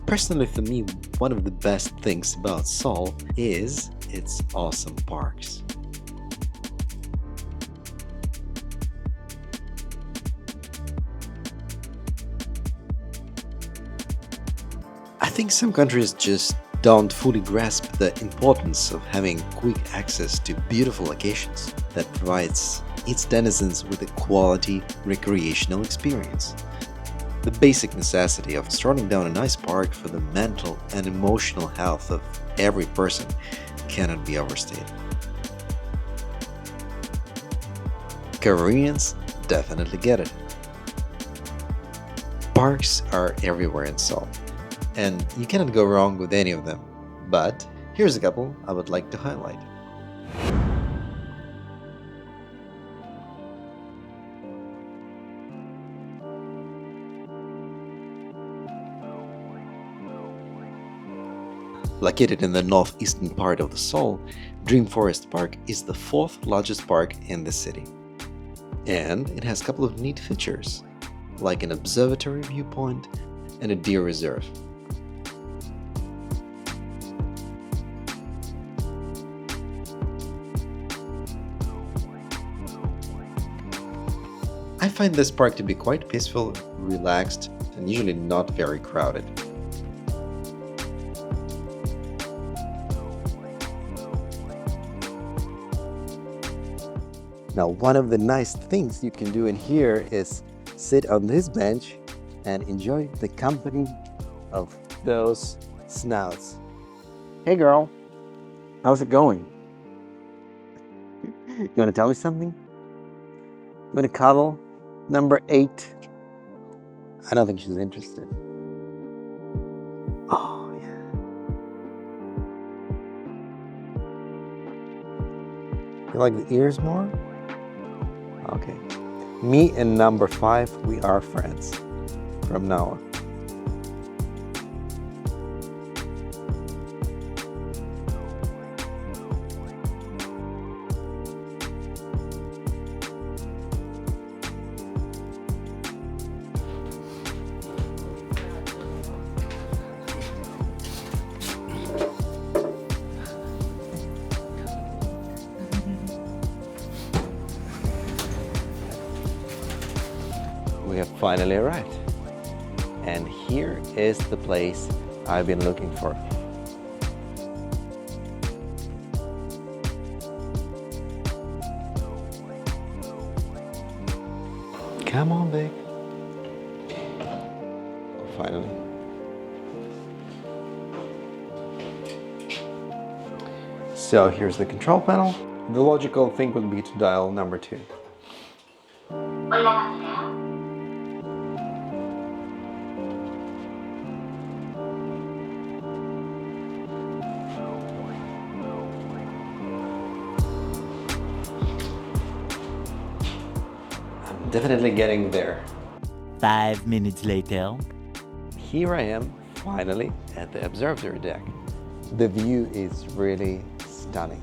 Personally, for me, one of the best things about Seoul is its awesome parks. I think some countries just don't fully grasp the importance of having quick access to beautiful locations that provides its denizens with a quality recreational experience. The basic necessity of strolling down a nice park for the mental and emotional health of every person cannot be overstated. Koreans definitely get it. Parks are everywhere in Seoul, and you cannot go wrong with any of them. But here's a couple I would like to highlight. Located in the northeastern part of the Seoul, Dream Forest Park is the fourth largest park in the city. And it has a couple of neat features, like an observatory viewpoint and a deer reserve. I find this park to be quite peaceful, relaxed, and usually not very crowded. Now, one of the nice things you can do in here is sit on this bench and enjoy the company of those snouts. Hey girl, how's it going? You want to tell me something? You want to cuddle? Number 8. I don't think she's interested. Oh, yeah. You like the ears more? Okay. Me and number 5, we are friends from now on. We have finally arrived, and here is the place I've been looking for. Come on, babe. Oh, finally. So here's the control panel. The logical thing would be to dial number 2. Definitely getting there. 5 minutes later. Here I am, finally, at the observatory deck. The view is really stunning.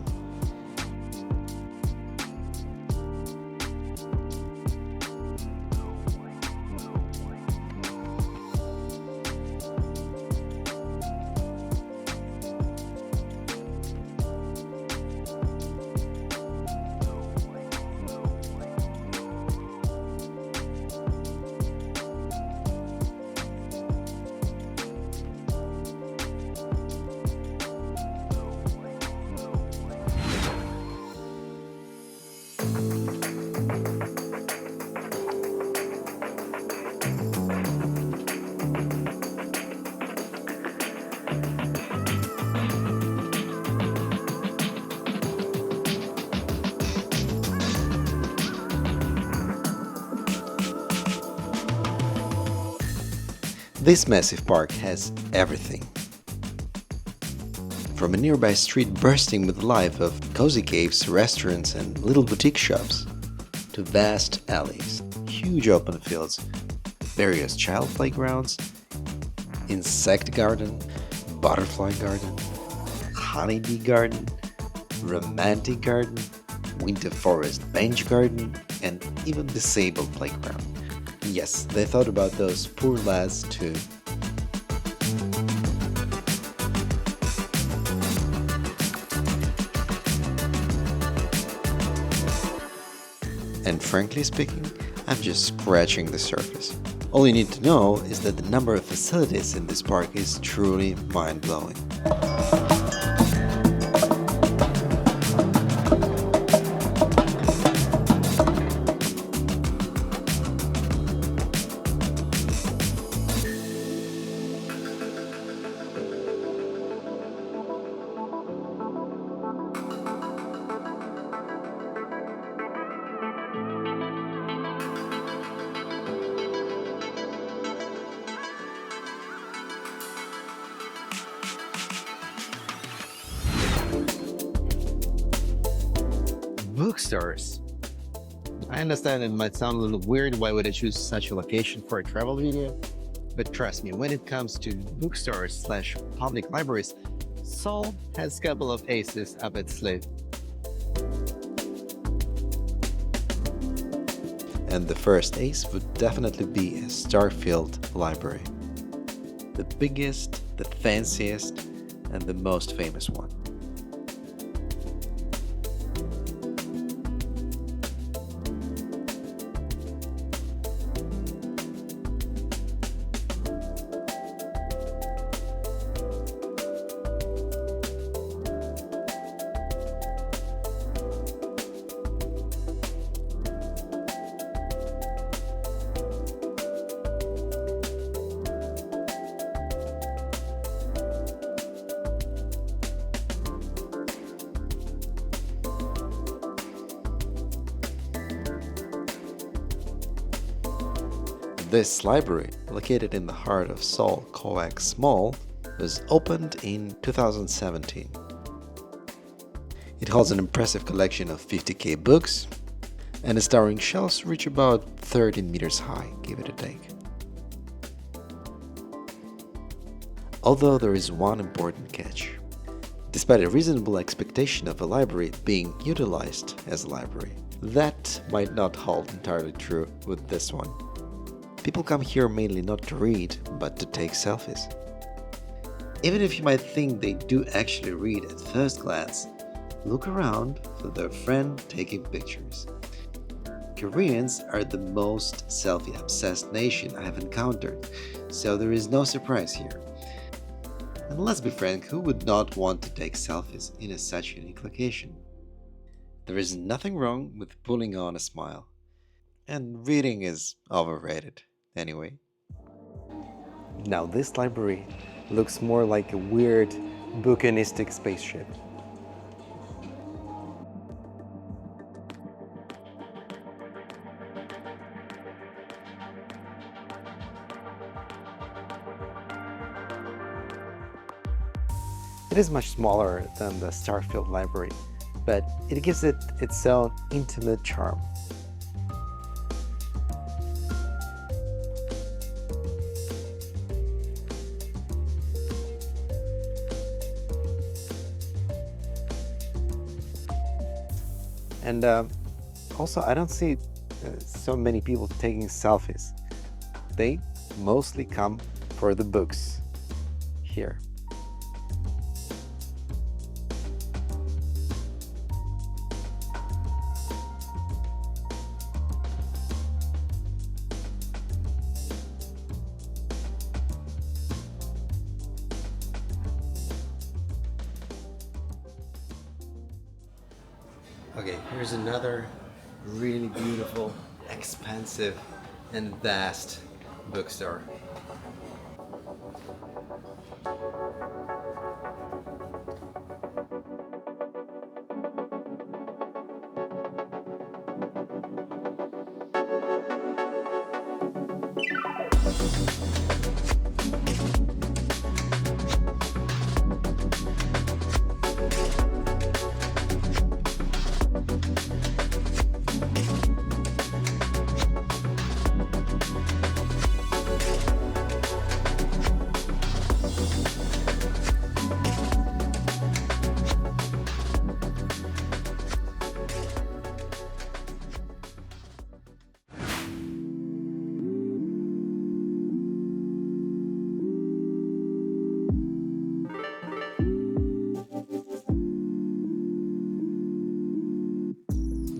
This massive park has everything. From a nearby street bursting with life of cozy caves, restaurants and little boutique shops, to vast alleys, huge open fields, various child playgrounds, insect garden, butterfly garden, honeybee garden, romantic garden, winter forest bench garden, and even disabled playground. Yes, they thought about those poor lads too. And frankly speaking, I'm just scratching the surface. All you need to know is that the number of facilities in this park is truly mind blowing. Bookstores. I understand it might sound a little weird. Why would I choose such a location for a travel video? But trust me, when it comes to bookstores slash public libraries, Seoul has a couple of aces up its sleeve. And the first ace would definitely be a Starfield library. The biggest, the fanciest, and the most famous one. This library, located in the heart of Seoul Coex Mall, was opened in 2017. It holds an impressive collection of 50k books, and its towering shelves reach about 13 meters high, give it a take. Although there is one important catch. Despite a reasonable expectation of a library being utilized as a library, that might not hold entirely true with this one. People come here mainly not to read, but to take selfies. Even if you might think they do actually read at first glance, look around for their friend taking pictures. Koreans are the most selfie-obsessed nation I have encountered, so there is no surprise here. And let's be frank, who would not want to take selfies in such unique location? There is nothing wrong with pulling on a smile. And reading is overrated, anyway. Now this library looks more like a weird bucanistic spaceship. It is much smaller than the Starfield library, but it gives it its own intimate charm. And also, I don't see so many people taking selfies. They mostly come for the books here. Okay, here's another really beautiful, expansive, and vast bookstore.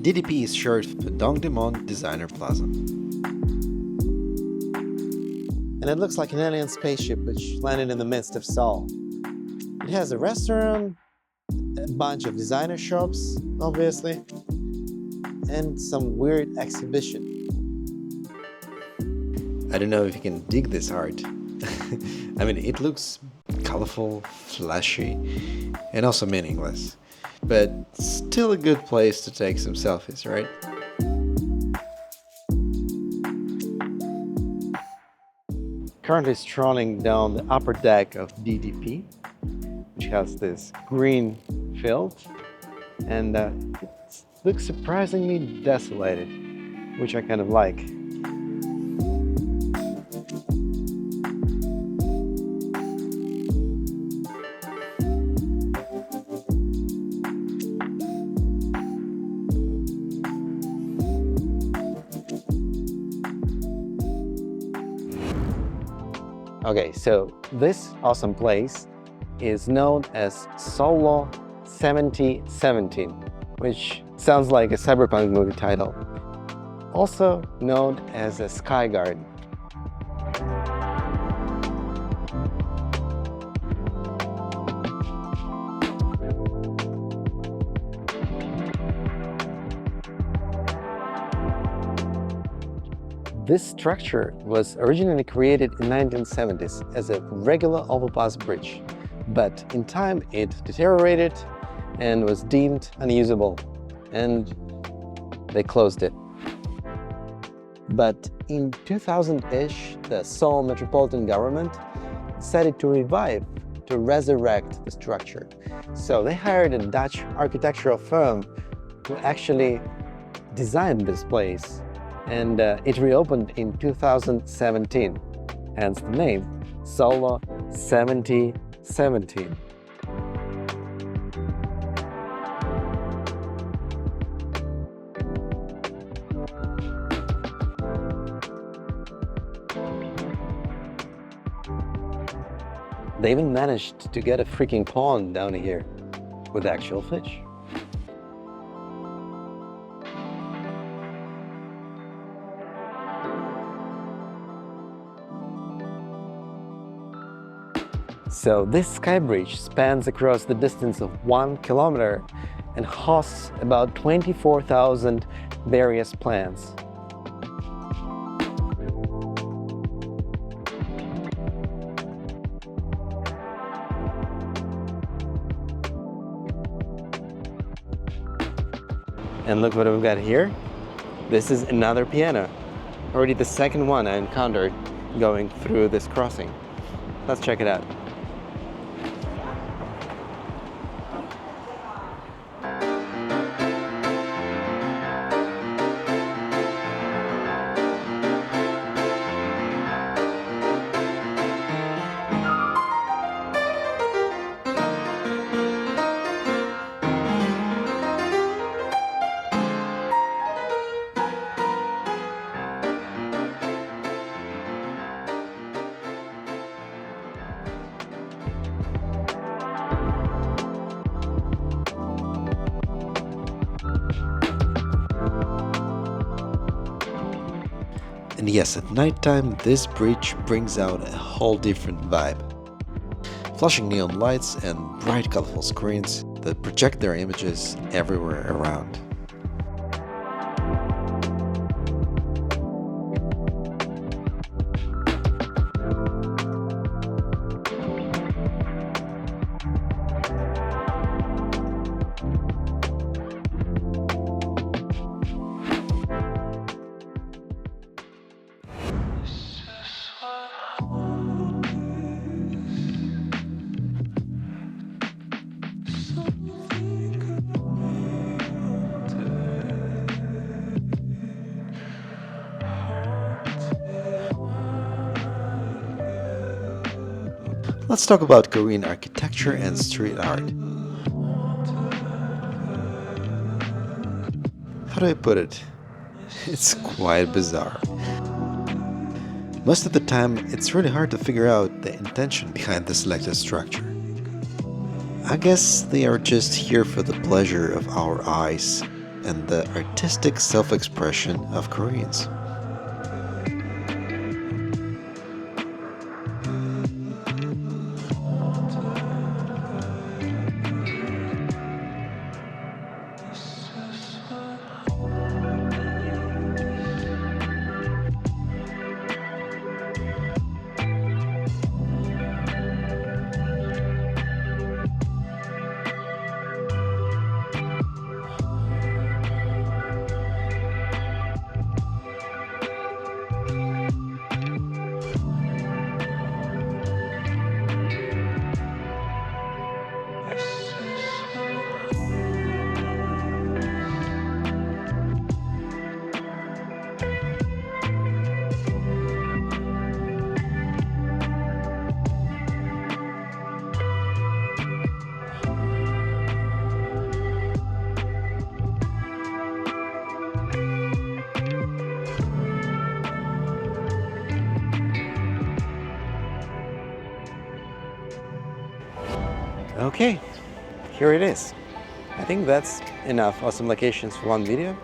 DDP is short for Dongdaemun Designer Plaza. And it looks like an alien spaceship which landed in the midst of Seoul. It has a restaurant, a bunch of designer shops, obviously, and some weird exhibition. I don't know if you can dig this art. I mean, it looks colorful, flashy, and also meaningless. But still a good place to take some selfies, right? Currently strolling down the upper deck of DDP, which has this green field, and it looks surprisingly desolated, which I kind of like. Okay, so this awesome place is known as Seoullo 7017, which sounds like a cyberpunk movie title. Also known as a sky garden. This structure was originally created in 1970s as a regular overpass bridge, but in time it deteriorated and was deemed unusable, and they closed it. But in 2000-ish, the Seoul metropolitan government decided to resurrect the structure. So they hired a Dutch architectural firm to actually design this place. And it reopened in 2017, hence the name, Seoullo 7017. They even managed to get a freaking pond down here with actual fish. So this sky bridge spans across the distance of 1 kilometer and hosts about 24,000 various plants. And look what we've got here. This is another piano. Already the second one I encountered going through this crossing. Let's check it out. And yes, at nighttime, this bridge brings out a whole different vibe. Flashing neon lights and bright colorful screens that project their images everywhere around. Let's talk about Korean architecture and street art. How do I put it? It's quite bizarre. Most of the time, it's really hard to figure out the intention behind the selected structure. I guess they are just here for the pleasure of our eyes and the artistic self-expression of Koreans. Okay, here it is. I think that's enough awesome locations for one video.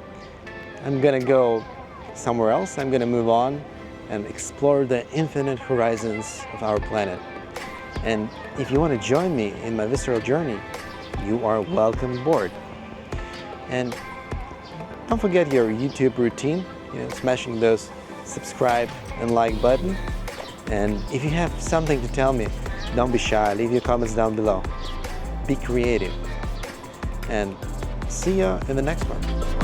I'm gonna go somewhere else. I'm gonna move on and explore the infinite horizons of our planet. And if you want to join me in my visceral journey, you are welcome aboard. And don't forget your YouTube routine, smashing those subscribe and like button. And if you have something to tell me, don't be shy, leave your comments down below. Be creative. And see ya in the next one.